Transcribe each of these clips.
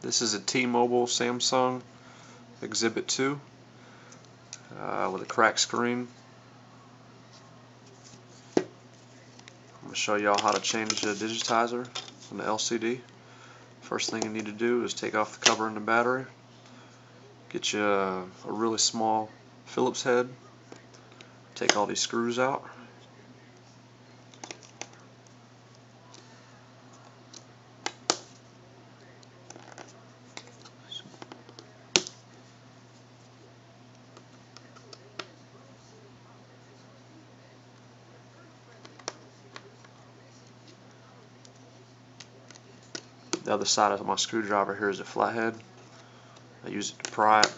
This is a T-Mobile Samsung Exhibit 2 with a cracked screen. I'm going to show y'all how to change the digitizer on the LCD. First thing you need to do is take off the cover and the battery. Get you a really small Phillips head. Take all these screws out. The other side of my screwdriver here is a flathead. I use it to pry it.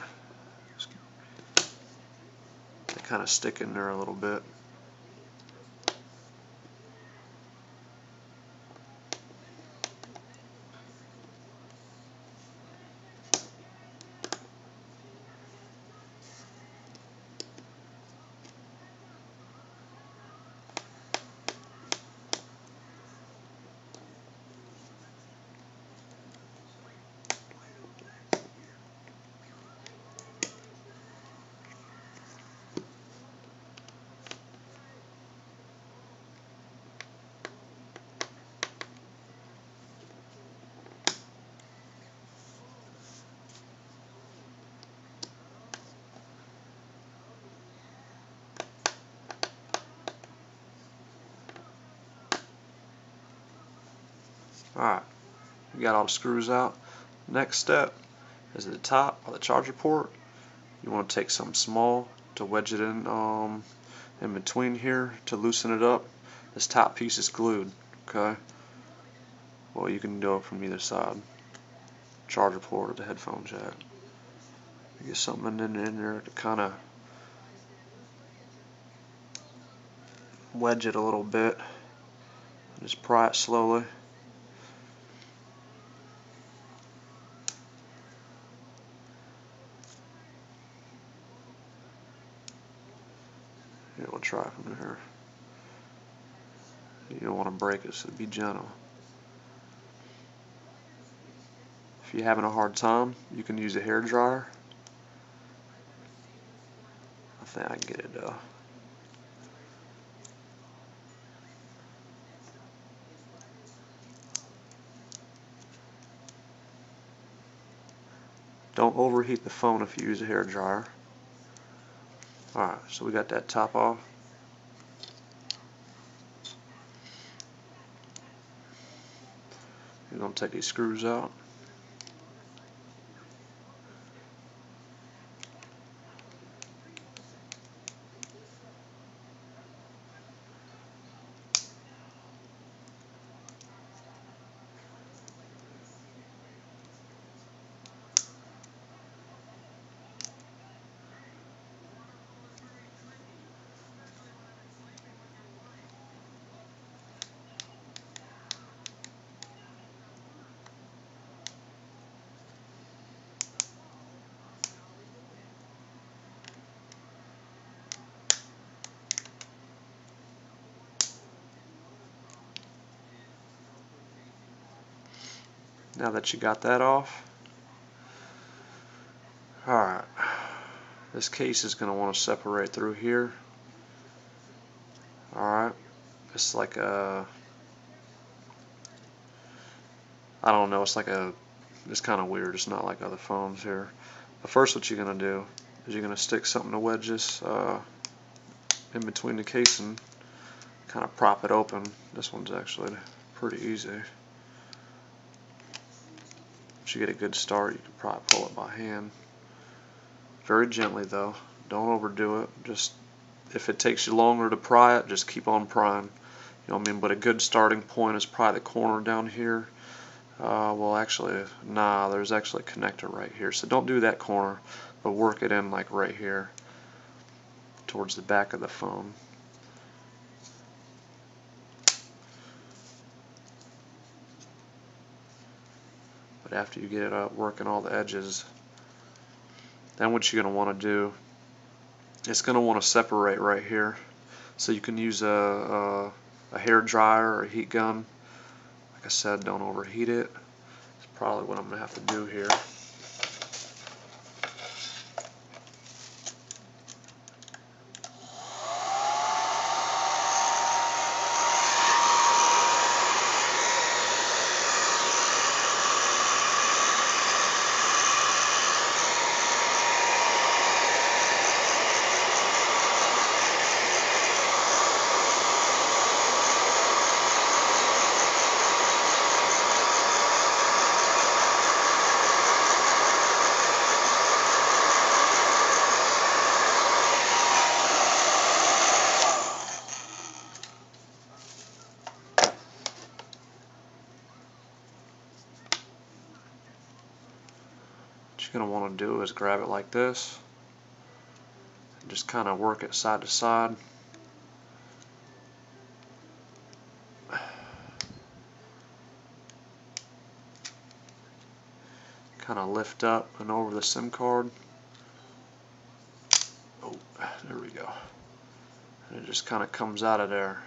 They kind of stick in there a little bit. Alright, we got all the screws out. Next step is at the top of the charger port. You want to take something small to wedge it in between here to loosen it up. This top piece is glued, okay? Well, you can do it from either side. Charger port or the headphone jack. You get something in there to kind of wedge it a little bit. Just pry it slowly. Here, we'll try from here. You don't want to break it, so be gentle. If you're having a hard time, you can use a hair dryer. I think I can get it though. Don't overheat the phone if you use a hair dryer. Alright, so we got that top off. You're going to take these screws out. Now that you got that off, alright, this case is going to want to separate through here. Alright, it's like a, I don't know, it's kind of weird, it's not like other phones here. But first what you're going to do is you're going to stick something to wedge this in between the casing, kind of prop it open. This one's actually pretty easy. Once you get a good start, you can probably pull it by hand. Very gently though, don't overdo it. Just if it takes you longer to pry it, just keep on prying. You know what I mean? But a good starting point is probably the corner down here. Well, actually, nah, there's actually a connector right here. So don't do that corner, but work it in like right here, towards the back of the phone. But after you get it up, working all the edges, then what you're going to want to do, it's going to want to separate right here. So you can use a hair dryer or a heat gun. Like I said, don't overheat it. Probably what I'm going to have to do here. What you're going to want to do is grab it like this and just kind of work it side to side. Kind of lift up and over the SIM card. Oh, there we go. And it just kind of comes out of there.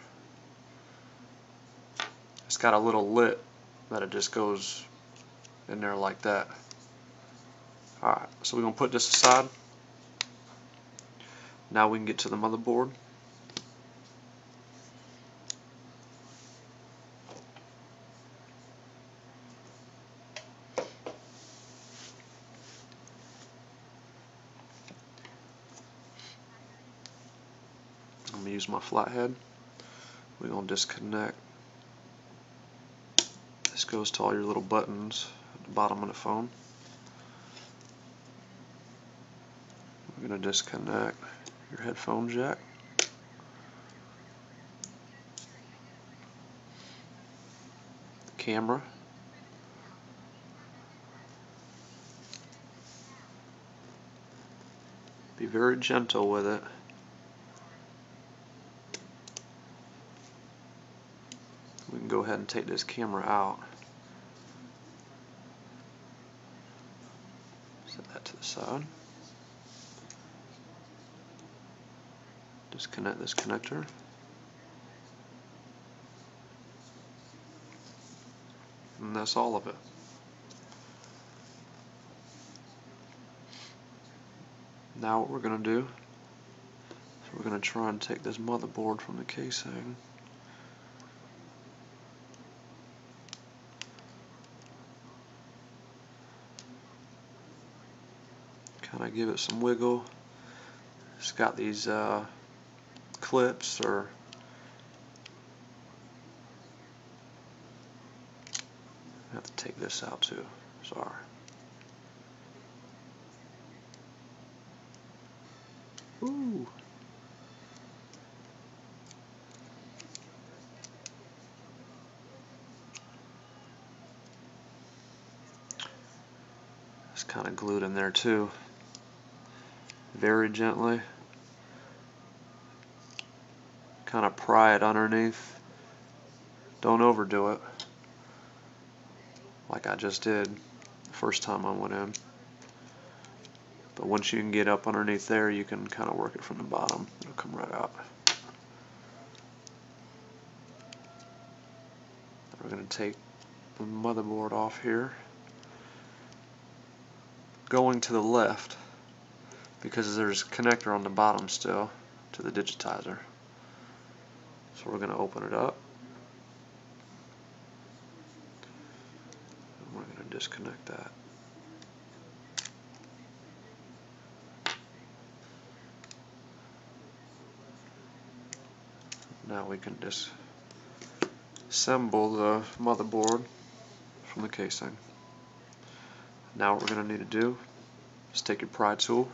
It's got a little lip that it just goes in there like that. Alright, so we're going to put this aside. Now we can get to the motherboard. I'm going to use my flathead. We're going to disconnect. This goes to all your little buttons at the bottom of the phone. We're going to disconnect your headphone jack. The camera. Be very gentle with it. We can go ahead and take this camera out. Set that to the side. Disconnect this connector. And that's all of it. Now what we're going to do is we're going to try and take this motherboard from the casing. Kind of give it some wiggle. It's got these clips, or I have to take this out too. Sorry. Ooh. It's kind of glued in there too. Very gently. Kind of pry it underneath. Don't overdo it, like I just did the first time I went in. But once you can get up underneath there, you can kind of work it from the bottom. It'll come right out. We're going to take the motherboard off here. Going to the left, because there's a connector on the bottom still to the digitizer. So we're going to open it up. And we're going to disconnect that. Now we can disassemble the motherboard from the casing. Now what we're going to need to do is take your pry tool.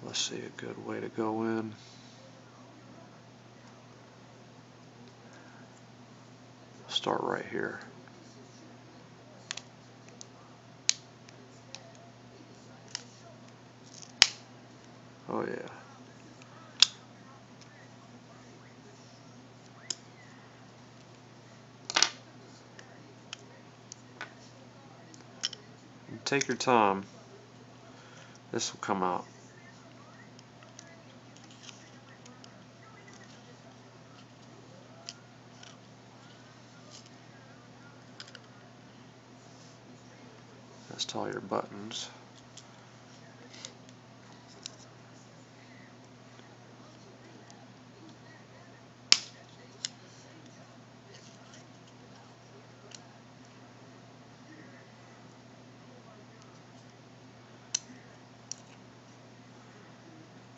Let's see a good way to go in. Start right here. Oh yeah. And take your time. This will come out. Test all your buttons.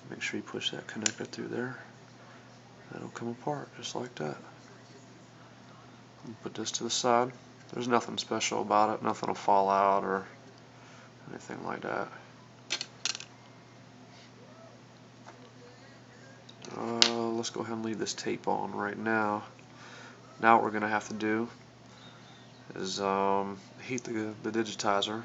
Make sure you push that connector through there. That'll come apart just like that. Put this to the side. There's nothing special about it. Nothing will fall out or anything like that. Let's go ahead and leave this tape on right now. Now what we're going to have to do is heat the digitizer.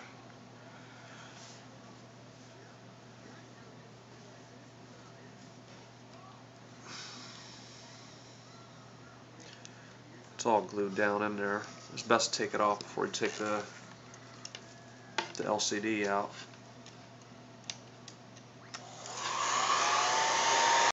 It's all glued down in there. It's best to take it off before you take the LCD out.